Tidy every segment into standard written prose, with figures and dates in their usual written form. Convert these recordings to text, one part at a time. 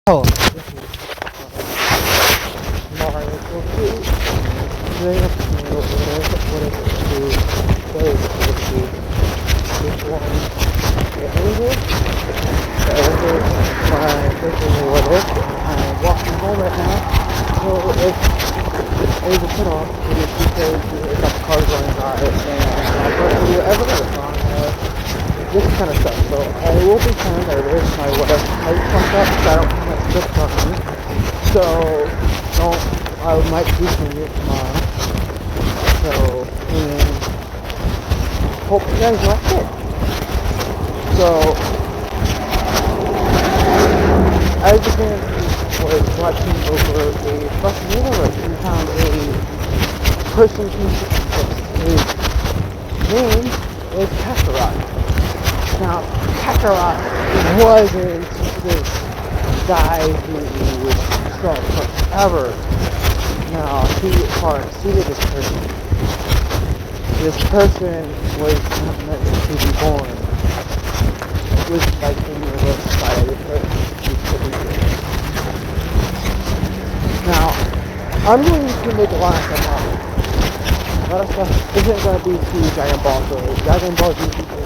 Oh, this is Mario Goku. Today I'm going to go over what it is to play Goku. This one, the angel, my basically what it is. I'm walking home right now, so it's able to put off because a couple cars going by, and my first video ever on this kind of stuff. So I will be telling nervous. My wife might fuck up, so I don't think that's good for me. So I might be doing it tomorrow. So and hope you guys like it. So as the game was watching over a fucking universe, we found a person whose name is Kakarot. Now, Kakarot wasn't this guy who was strong forever. Now, he succeeded this person. This person was not meant to be born. It was like in the left side of the person. Now, I'm going to make a lot of stuff happen. A lot of stuff isn't going to be too Dragon Ball, so Dragon Ball Z people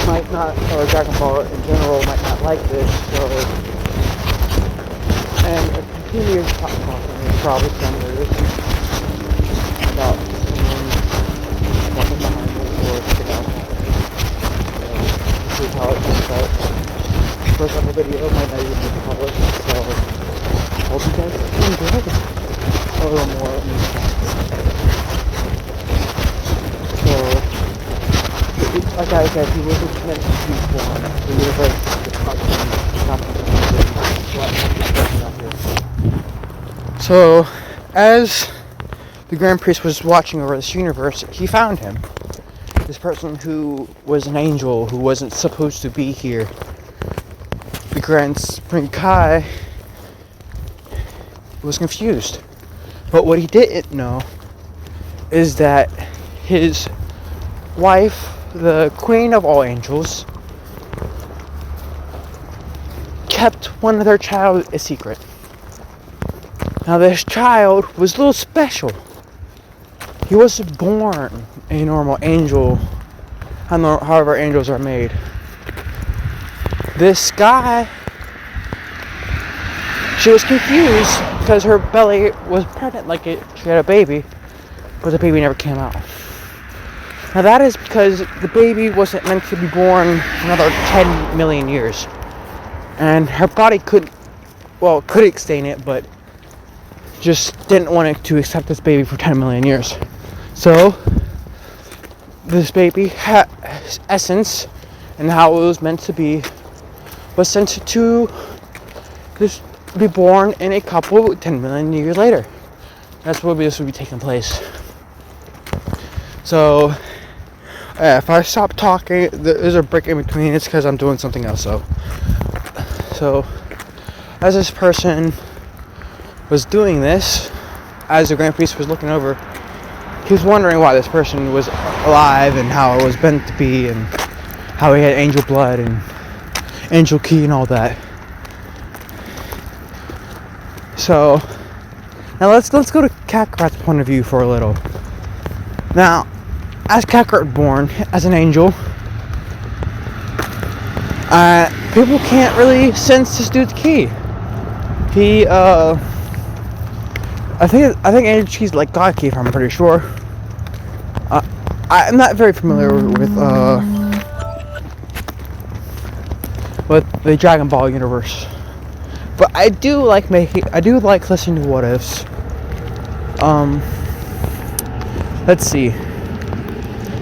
might not, or Dragon Ball in general might not like this, so, and a continuous talking is probably similar about someone walking behind me or sit out. So, this is how it comes out. First on the video might not even be published, so, hope you guys enjoy it a little more. So, like I said, he wasn't meant to be born. The universe is so, as the Grand Priest was watching over this universe, he found him. This person who was an angel who wasn't supposed to be here. The Grand Spring Kai was confused. But what he didn't know is that his wife, the Queen of all Angels, kept one of their child a secret. Now this child was a little special. He wasn't born a normal angel, however angels are made. This guy, she was confused because her belly was pregnant, she had a baby, but the baby never came out. Now that is because the baby wasn't meant to be born for another 10 million years. And her body could extend it, but just didn't want it to accept this baby for 10 million years. So, this baby had essence, and how it was meant to be, was sent to be born in a couple 10 million years later. That's where this would be taking place. So, if I stop talking, there's a break in between. It's because I'm doing something else. So, as this person was doing this, as the Grand Priest was looking over, he was wondering why this person was alive and how it was meant to be, and how he had angel blood and angel ki and all that. So, now let's go to Kakarot's point of view for a little. Now, as Kakarot born as an angel, people can't really sense this dude's ki. He, I think angel ki's like God ki, if I'm pretty sure. I'm not very familiar with the Dragon Ball universe, but I do like listening to what ifs. Let's see.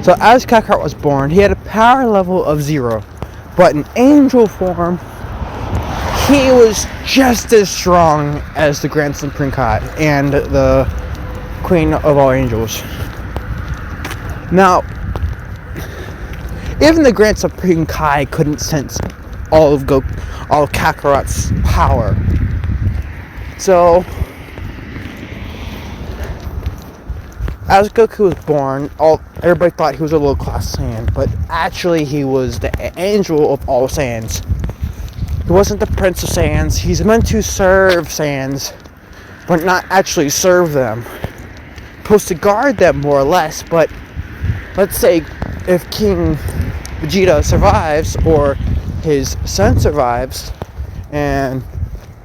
So as Kakarot was born, he had a power level of 0, but in angel form, he was just as strong as the Grand Supreme Kai and the Queen of all Angels. Now, even the Grand Supreme Kai couldn't sense all of Kakarot's power. So, as Goku was born, everybody thought he was a low-class Saiyan, but actually he was the angel of all Saiyans. He wasn't the Prince of Saiyans. He's meant to serve Saiyans, but not actually serve them. Supposed to guard them more or less, but let's say if King Vegeta survives, or his son survives, and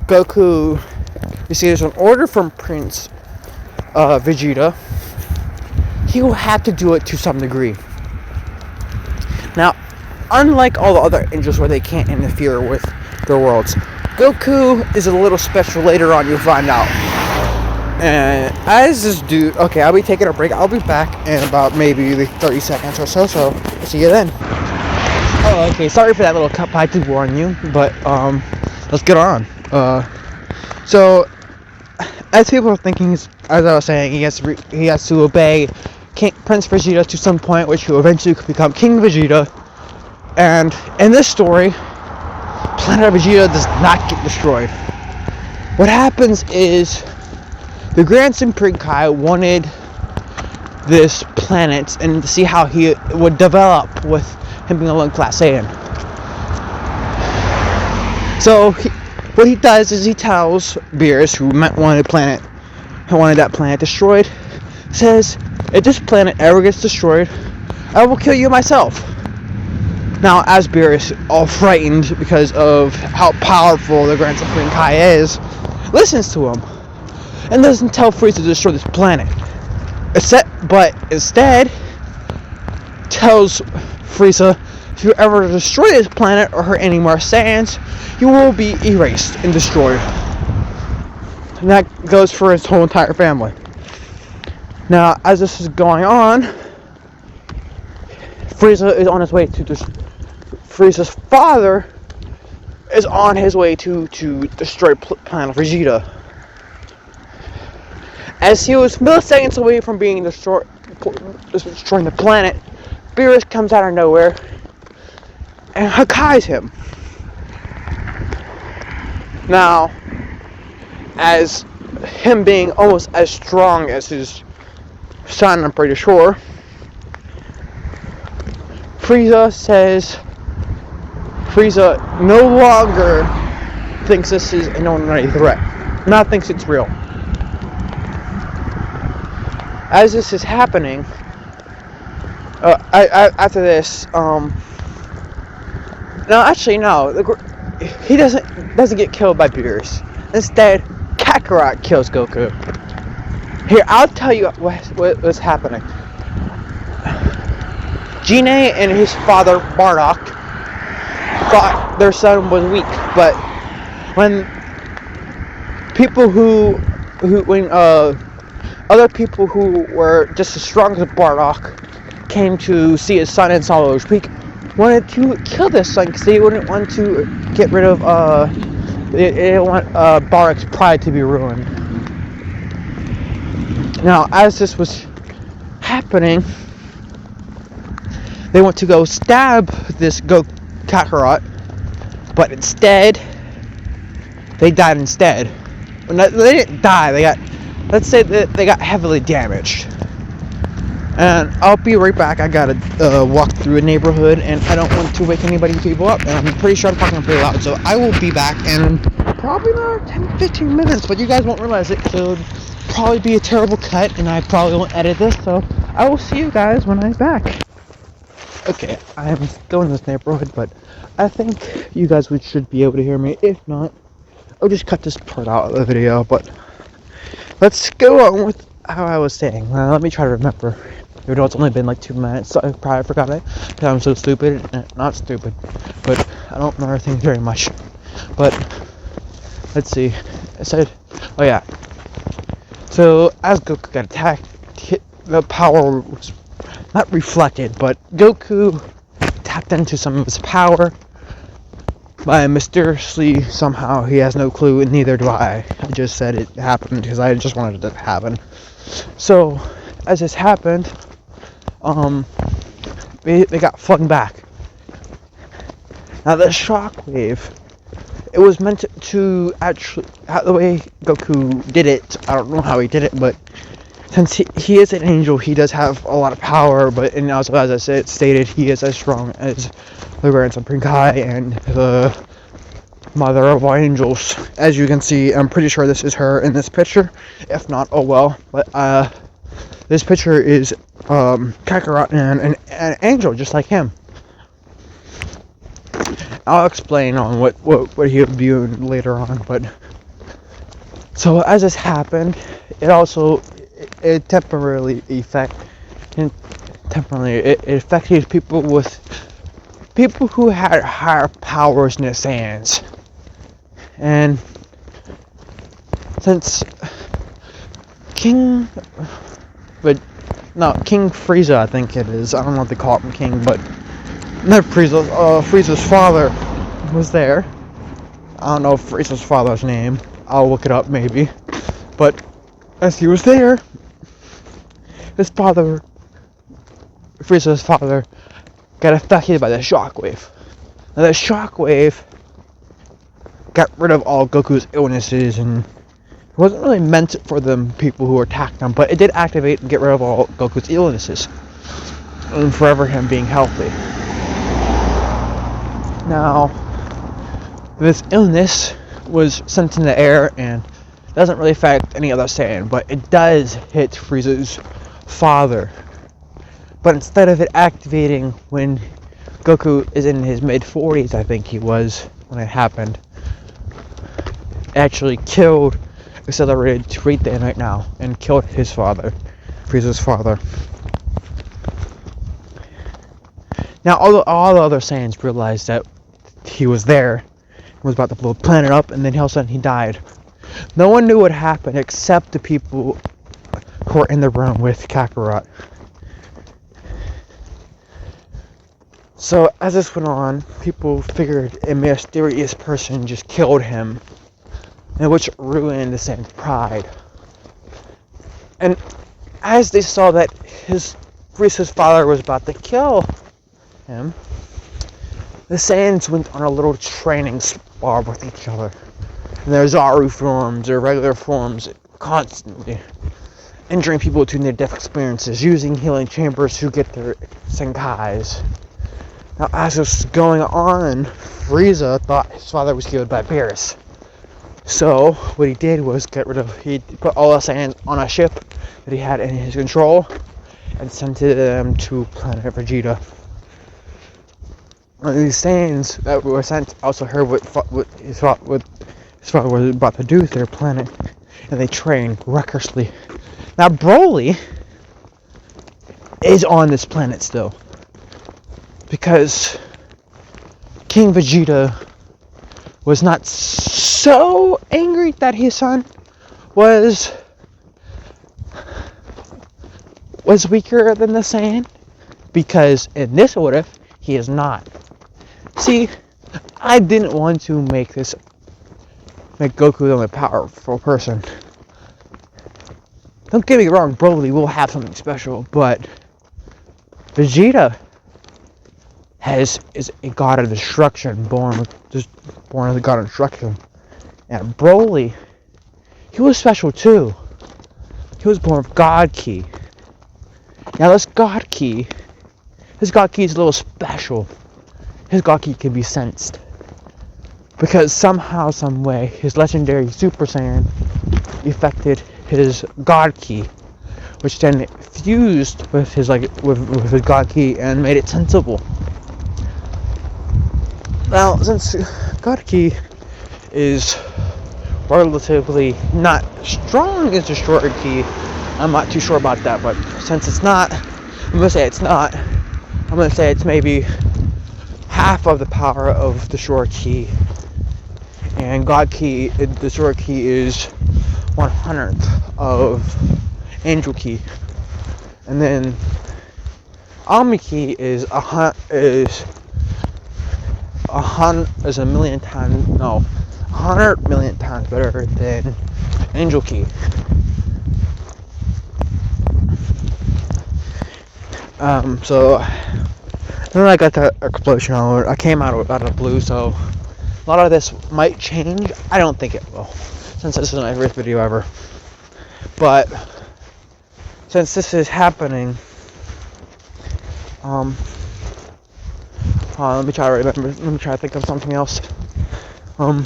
Goku receives an order from Prince Vegeta, he will have to do it to some degree. Now, unlike all the other angels where they can't interfere with their worlds, Goku is a little special. Later on you'll find out. And as this dude, okay, I'll be taking a break. I'll be back in about maybe 30 seconds or so, so I'll see you then. Oh, okay, sorry for that little cut. I did warn you, but let's get on. So as people are thinking, as I was saying, he has to obey Prince Vegeta to some point, which will eventually become King Vegeta. And in this story, planet Vegeta does not get destroyed. What happens is the Grand Supreme Kai wanted this planet and to see how he would develop with him being a one-class Saiyan. So what he does is he tells Beerus, who wanted that planet destroyed, says, if this planet ever gets destroyed, I will kill you myself. Now, as Beerus, all frightened because of how powerful the Grand Supreme Kai is, listens to him and doesn't tell Frieza to destroy this planet. But instead tells Frieza, if you ever destroy this planet or hurt any more Saiyans, you will be erased and destroyed. And that goes for his whole entire family. Now, as this is going on, Frieza is on his way to Frieza's father is on his way to destroy planet Vegeta. As he was milliseconds away from being destroying the planet, Beerus comes out of nowhere and Hakai's him. Now, as him being almost as strong as his son, I'm pretty sure, Frieza no longer thinks this is an ordinary threat. Now thinks it's real. As this is happening, after this, he doesn't get killed by Beerus. Instead, Kakarot kills Goku. Here, I'll tell you what's happening. Gine and his father Bardock thought their son was weak, but when other people who were just as strong as Bardock came to see his son and saw he was weak, wanted to kill this son because they wouldn't want to get rid of they didn't want Bardock's pride to be ruined. Now, as this was happening, they went to go stab this Kakarot, but instead, they died instead. Well, they didn't die, let's say that they got heavily damaged. And I'll be right back. I gotta walk through a neighborhood, and I don't want to wake people up, and I'm pretty sure I'm talking pretty loud, so I will be back in probably another 10-15 minutes, but you guys won't realize it, so it'll probably be a terrible cut, and I probably won't edit this, so I will see you guys when I'm back. Okay, I'm still in this neighborhood, but I think you guys should be able to hear me. If not, I'll just cut this part out of the video, but let's go on with how I was saying. Let me try to remember. Even though it's only been like 2 minutes, so I probably forgot it, because I'm so stupid. Not stupid, but I don't remember things very much. But, let's see. I said, oh yeah. So, as Goku got attacked, the power was not reflected, but Goku tapped into some of his power. But mysteriously, somehow, he has no clue, and neither do I. I just said it happened, because I just wanted it to happen. So, as this happened, they got flung back. Now, the shockwave, it was meant to actually, the way Goku did it, I don't know how he did it, but since he is an angel, he does have a lot of power, and also, as I said, stated, he is as strong as the Grand Supreme Kai and the mother of all angels. As you can see, I'm pretty sure this is her in this picture. If not, oh well. But this picture is Kakarot and an angel just like him. I'll explain on what he'll be doing later on. But so as this happened, it temporarily affected people who had higher powers in the Saiyans. And since King Frieza, I think it is. I don't know if they call him King, but not Frieza. Frieza's father was there. I don't know Frieza's father's name. I'll look it up maybe. But as he was there, Frieza's father, got affected by the shockwave. Now the shockwave got rid of all Goku's illnesses, and it wasn't really meant for the people who attacked him, but it did activate and get rid of all Goku's illnesses, and forever him being healthy. Now, this illness was sent in the air and doesn't really affect any other Saiyan, but it does hit Frieza's father. But instead of it activating when Goku is in his mid-40s, I think he was when it happened, it actually accelerated to right there right now, and killed his father, Frieza's father. Now all the other Saiyans realized that he was there, was about to blow the planet up, and then all of a sudden he died. No one knew what happened except the people who were in the room with Kakarot. So as this went on, people figured a mysterious person just killed him, and which ruined the Saiyan's pride. And as they saw that Frieza's father was about to kill him, the Saiyans went on a little training spar with each other. And their Zaru forms, their regular forms, constantly injuring people to near-death experiences, using healing chambers to get their Senkais. Now, as this was going on, Frieza thought his father was killed by Beerus. So, what he did was he put all the Saiyans on a ship that he had in his control and sent them to planet Vegeta. And these Saiyans that were sent also heard what his father was about to do with their planet, and they trained recklessly. Now, Broly is on this planet still, because King Vegeta was not so angry that his son was weaker than the Saiyan, because in this what if he is not. See, I didn't want to make Goku the only powerful person. Don't get me wrong, Broly will have something special, but Vegeta is a god of destruction, born as a god of destruction. And Broly, he was special too. He was born with God Ki. Now his God Ki is a little special. His God Ki can be sensed, because somehow, some way, his legendary Super Saiyan affected his God Ki, which then fused with his with his God Ki and made it sensible. Now, since God Ki is relatively not strong as Destroyer Ki, I'm not too sure about that, but since it's not, I'm gonna say it's not. I'm gonna say it's maybe half of the power of Destroyer Ki, and God Ki, Destroyer Ki is 1/100th of Angel Ki, and then Omni Ki is a million times, no, 100 million times better than Angel Ki. So then I got that explosion on. I came out of the blue, so a lot of this might change. I don't think it will, since this is my first video ever. But since this is happening, let me try to remember. Let me try to think of something else. Oh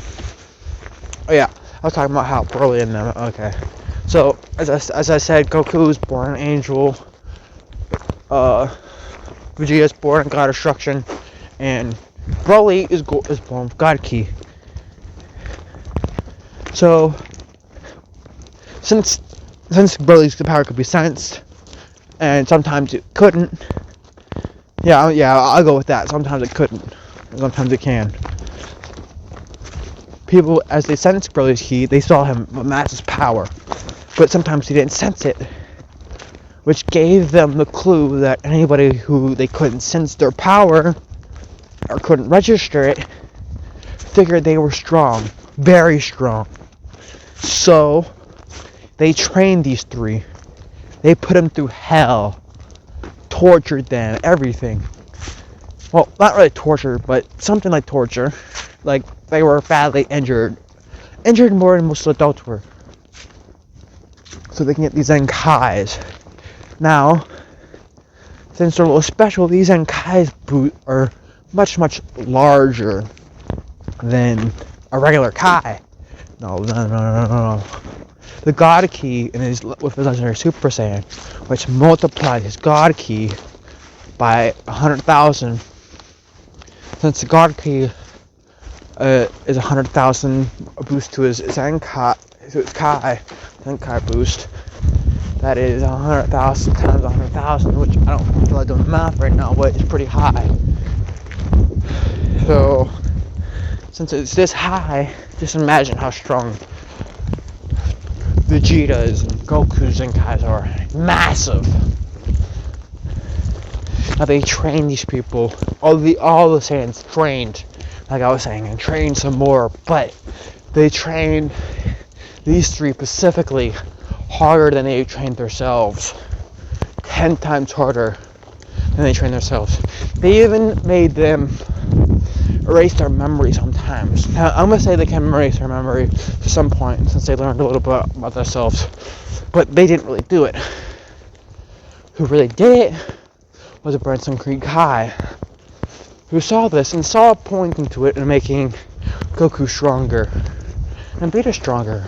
yeah, I was talking about how Broly and them. Okay, so as I said, Goku was born an angel. Vegeta's born God Destruction, and Broly is born with God Ki. So since Broly's power could be sensed, and sometimes it couldn't. Yeah, I'll go with that. Sometimes it couldn't, sometimes it can. People, as they sensed Broly's Ki, they saw him with massive power, but sometimes he didn't sense it, which gave them the clue that anybody who they couldn't sense their power or couldn't register it figured they were strong, very strong. So they trained these three. They put them through hell, tortured them, everything. Well, not really torture, but something like torture. Like, they were badly injured more than most adults were, so they can get these Zenkais. Now, since they're a little special, these Zenkais are much larger than a regular Kai. No. The God Ki with his legendary Super Saiyan, which multiplied his God Ki by 100,000. Since the God Ki is 100,000 boost to his Zenkai, Zenkai boost. That is 100,000 times 100,000, which I don't feel like doing the math right now, but it's pretty high. So, since it's this high, just imagine how strong Vegeta's and Goku's Zenkais are. Massive. Now they train these people, all the Saiyans trained, like I was saying, and trained some more, but they trained these three specifically harder than they trained themselves. 10 times harder than they trained themselves. They even made them erase their memory sometimes. Now, I'm going to say they can erase their memory to some point, since they learned a little bit about themselves, but they didn't really do it. Who really did it was a Branson Creek High, who saw this and saw a point into it and making Goku stronger, and Vegeta stronger,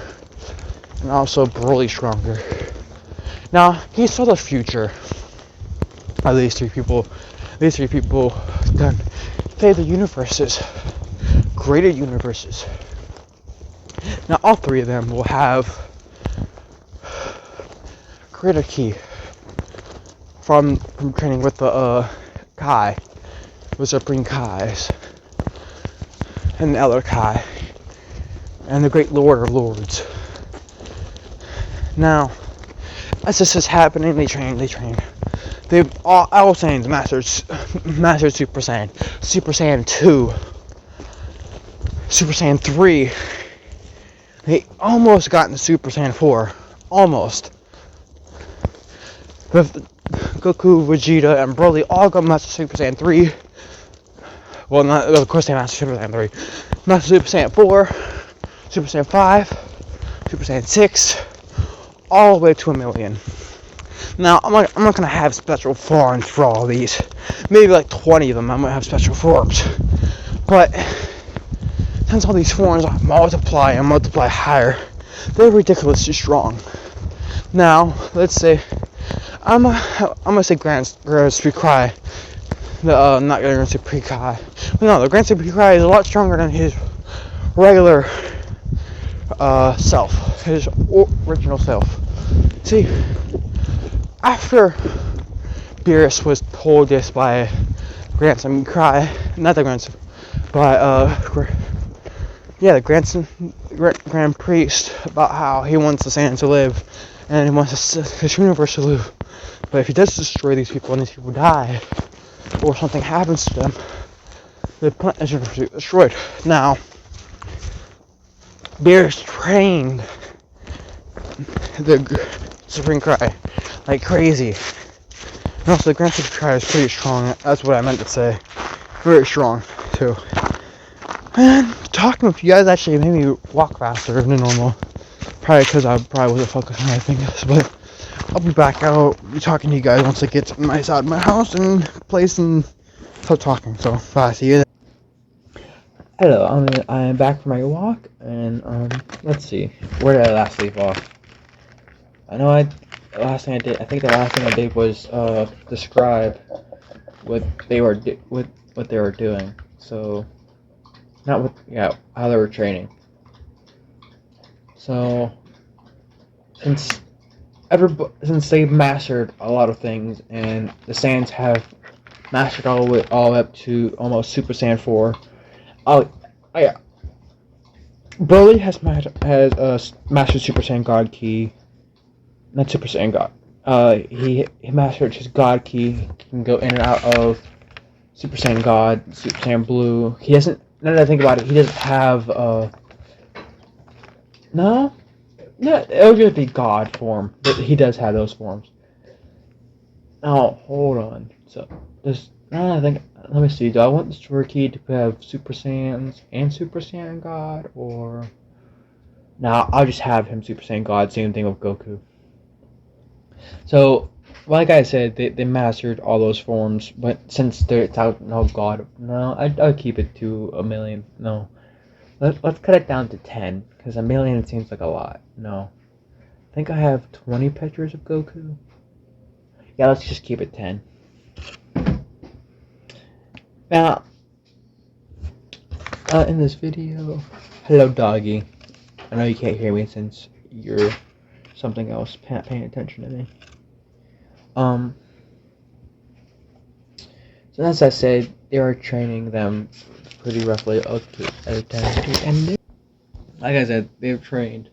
and also Broly stronger. Now, he saw the future of these three people. These three people done save the universes, created universes. Now, all three of them will have Creator Ki from training with the Kai, with Supreme Kais, and the Elder Kai, and the Great Lord of Lords. Now, as this is happening, they train. They've all Saiyans mastered Super Saiyan, Super Saiyan 2, Super Saiyan 3. They almost got into Super Saiyan 4, almost. But Goku, Vegeta, and Broly all got mastered Super Saiyan 3. Well, of course they mastered Super Saiyan 3. Mastered Super Saiyan 4, Super Saiyan 5, Super Saiyan 6, all the way to 1,000,000. Now, I'm not going to have special forms for all these. Maybe like 20 of them I might have special forms. But since all these forms multiply higher, they're ridiculously strong. Now, let's say, I'm gonna say Grand Supreme Kai. Not Grand Supreme Kai. No, the Grand Supreme Kai is a lot stronger than his regular self, his original self. See, after Beerus was told this by Grandson Cry, not the Grandson, but the Grand Priest, about how he wants the Saiyan to live, and he wants his universe to live. But if he does destroy these people and these people die, or something happens to them, the planet is destroyed. Now, Beerus trained the Supreme Cry like crazy. And also, the Grand Supreme Cry is pretty strong. That's what I meant to say. Very strong, too. And talking with you guys actually made me walk faster than normal. Probably because I wasn't focusing on anything else. But I'll be back out talking to you guys once I get to my side of my house and place and start talking. So, bye. See you then. Hello, I'm back from my walk, and let's see, where did I last leave off? I know the last thing I did. I think the last thing I did was describe what what they were doing. So not what, yeah, how they were training. So since since they mastered a lot of things, and the Saiyans have mastered all the way up to almost Super Saiyan 4. Oh, yeah. Broly has mastered Super Saiyan God Key. Not Super Saiyan God. He mastered his God Key. He can go in and out of Super Saiyan God, Super Saiyan Blue. He doesn't. Now that I think about it, he doesn't have. No, no, it would just be God form. But he does have those forms. Oh, hold on. So, I think. Let me see. Do I want the story key to have Super Saiyans and Super Saiyan God, or no? I'll just have him Super Saiyan God. Same thing with Goku. So, like I said, they mastered all those forms, but since they're out, no God, no, I'll keep it to a million. No, let's cut it down to 10, because a million seems like a lot. No, I think I have 20 pictures of Goku. Yeah, let's just keep it 10. Now, in this video, hello doggy. I know you can't hear me since you're something else paying attention to me. So as I said, they are training them pretty roughly up to a 10, and like I said, they've trained.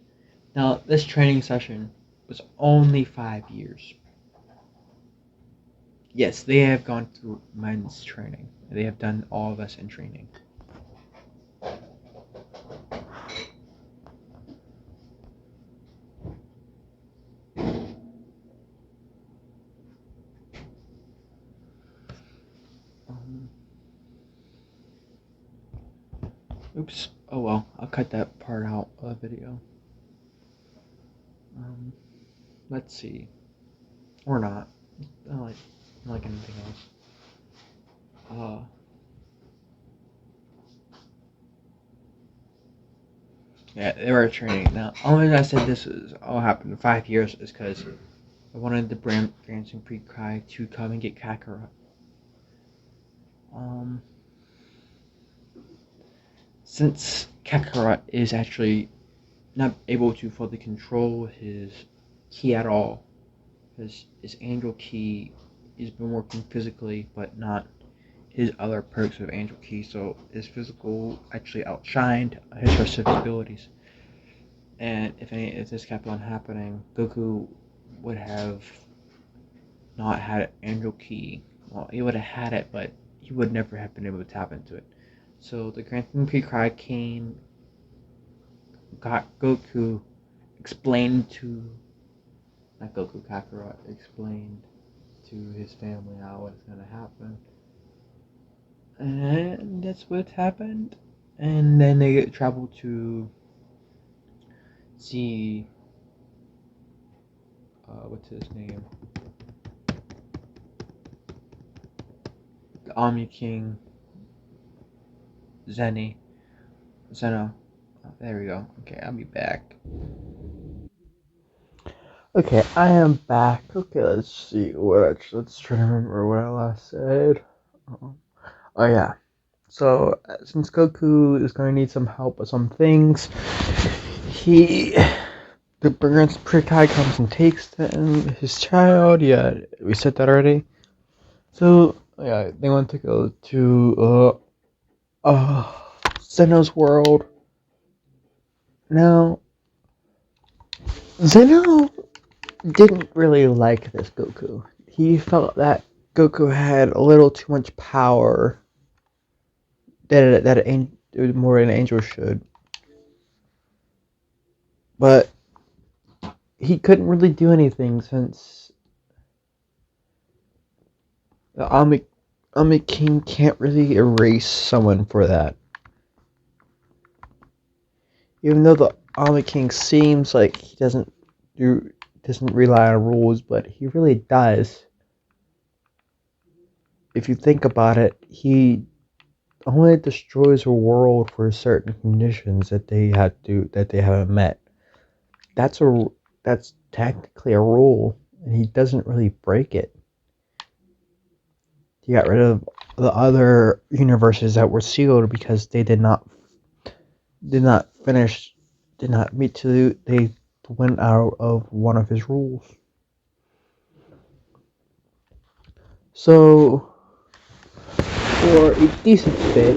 Now, this training session was only 5 years. Yes, they have gone through men's training. They have done all of us in training. Oops. Oh well, I'll cut that part out of the video. Let's see. Or not. I like anything else. Yeah, they were training. Now, only reason I said this is all happened in 5 years is because I wanted the Branson Pre-Cry to come and get Kakarot. Since Kakarot is actually not able to fully control his ki at all, because his angel ki has been working physically, but not his other perks of angel ki, so his physical actually outshined his rest of his abilities. And if this kept on happening, Goku would have not had angel ki. Well, he would have had it, but he would never have been able to tap into it. So the Grand Pre-Cry came, got Goku, explained to, not Goku, Kakarot, explained to his family how it's going to happen. And that's what happened. And then they traveled to see, what's his name? The Omni King, Zeno. Oh, there we go. Okay, I'll be back. Okay, I am back. Okay, let's see let's try to remember what I last said. Oh yeah. So since Goku is going to need some help with some things, the Prince Prikai comes and takes his child. Yeah, we said that already. So yeah, they want to go to Zeno's world. Now, Zeno didn't really like this Goku. He felt that Goku had a little too much power that more an angel should. But he couldn't really do anything since the Omni King can't really erase someone for that. Even though the Omni King seems like he doesn't rely on rules, but he really does. If you think about it, he only destroys a world for certain conditions that they haven't met. That's technically a rule, and he doesn't really break it. He got rid of the other universes that were sealed because they did not finish, did not meet to they went out of one of his rules. So for a decent bit,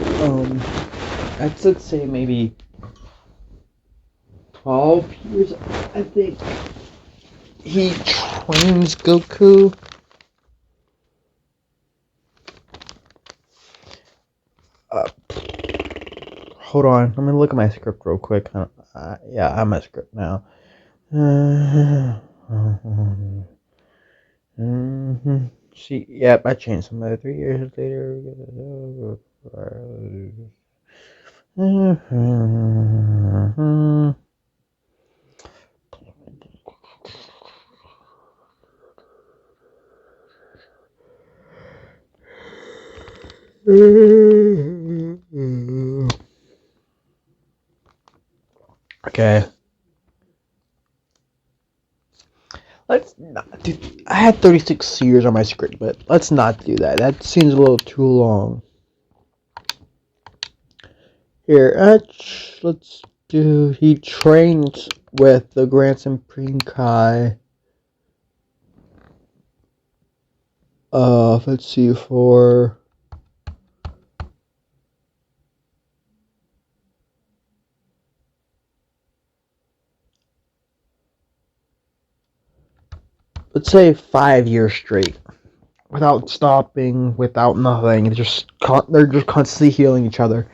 let's say maybe 12 years, I think he trains Goku. Uh, Hold on, I'm gonna look at my script real quick. Yeah, I'm at script now. See, yep, I changed some of 3 years later. Okay. Let's not do. I had 36 years on my script, but let's not do that. That seems a little too long. Here, let's do. He trains with the Grand Supreme Kai. Let's see for. Let's say 5 years straight, without stopping, without nothing. They're just constantly healing each other.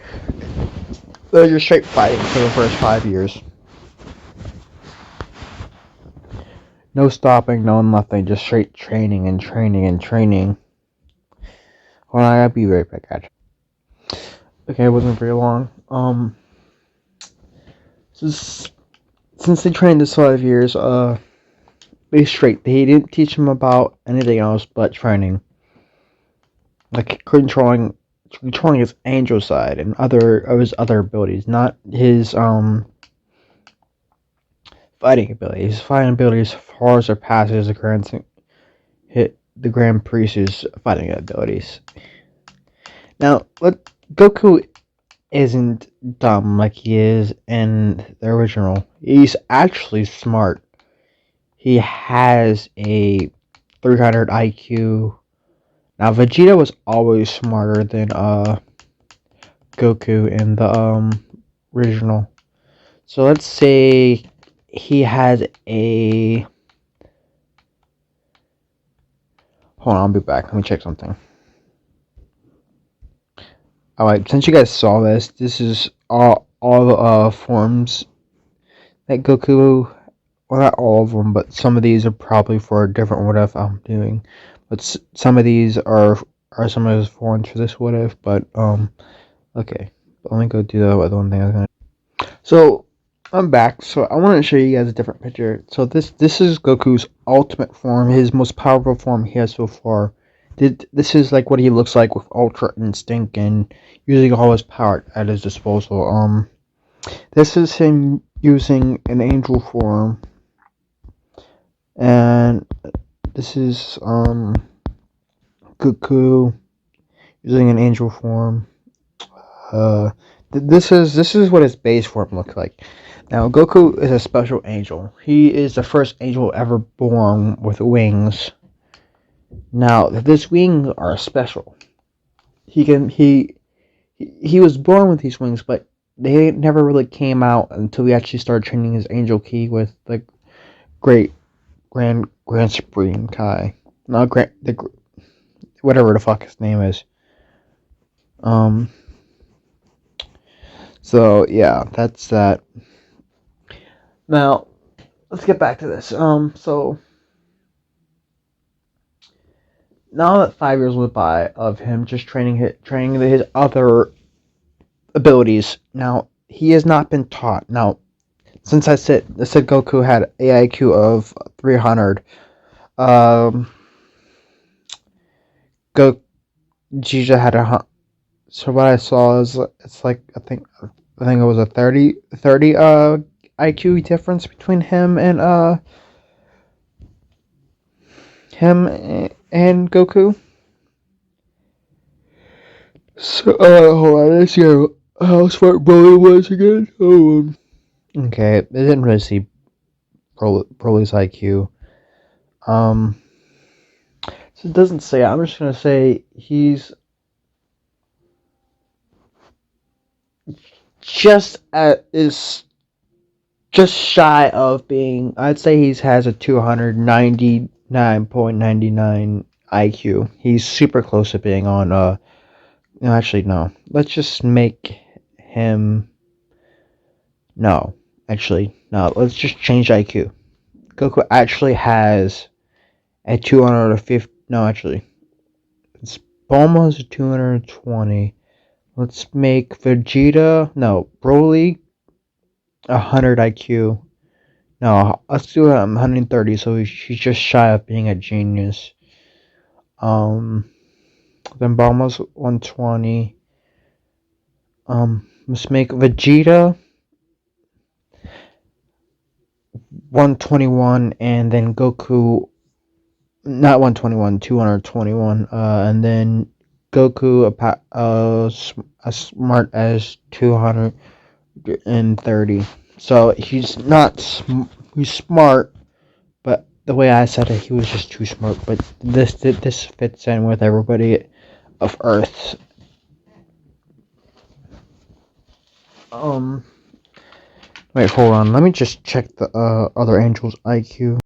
They're just straight fighting for the first 5 years. No stopping, no nothing, just straight training and training and training. Hold on, I gotta be right back at you. Okay, it wasn't very long. Since they trained this 5 years, they didn't teach him about anything else but training. Like controlling his angel side and his other abilities, not his fighting abilities. His fighting abilities far surpasses the Grand Priest's fighting abilities. Now, Goku isn't dumb like he is in the original. He's actually smart. He has a 300 IQ. Now, Vegeta was always smarter than Goku in the original. So let's say he has a. Hold on, I'll be back. Let me check something. Alright, since you guys saw this is all the forms that Goku. Well, not all of them, but some of these are probably for a different what if I'm doing. But some of these are some of his forms for this what if. But okay. Let me go do the other one thing I was gonna. So I'm back. So I want to show you guys a different picture. So this is Goku's ultimate form, his most powerful form he has so far. This is like what he looks like with Ultra Instinct and using all his power at his disposal. This is him using an angel form, and this is Goku using an angel form. This is what his base form looks like. Now Goku is a special angel. He is the first angel ever born with wings. Now these wings are special. He was born with these wings, but they never really came out until we actually started training his angel ki with the Grand Supreme Kai. Not whatever the fuck his name is. So yeah, that's that. Now let's get back to this. So now that 5 years went by of him just training his other abilities, now he has not been taught. Now, since I said Goku had AIQ of 300, Gogeta had So what I saw is it's like I think it was a 30 IQ difference between him and Goku. So hold on, let's see how smart Broly was again. Okay, I didn't really see Broly's IQ. Um, so it doesn't say. I'm just gonna say he's is just shy of being. I'd say he has a 299.99 IQ. He's super close to being on. No, actually, no. Let's just make him. No, actually, no. Let's just change IQ. Goku actually has a 250. No, actually, it's Bulma's 220. Let's make Vegeta. No, Broly 100 IQ. No, let's do 130. So she's just shy of being a genius. Um, then Bulma's 120. Let's make Vegeta 121, and then Goku not 121, 221. And then Goku as smart as 230. So he's smart, but the way I said it, he was just too smart. But this fits in with everybody of Earth. Wait, hold on. Let me just check the other angel's IQ.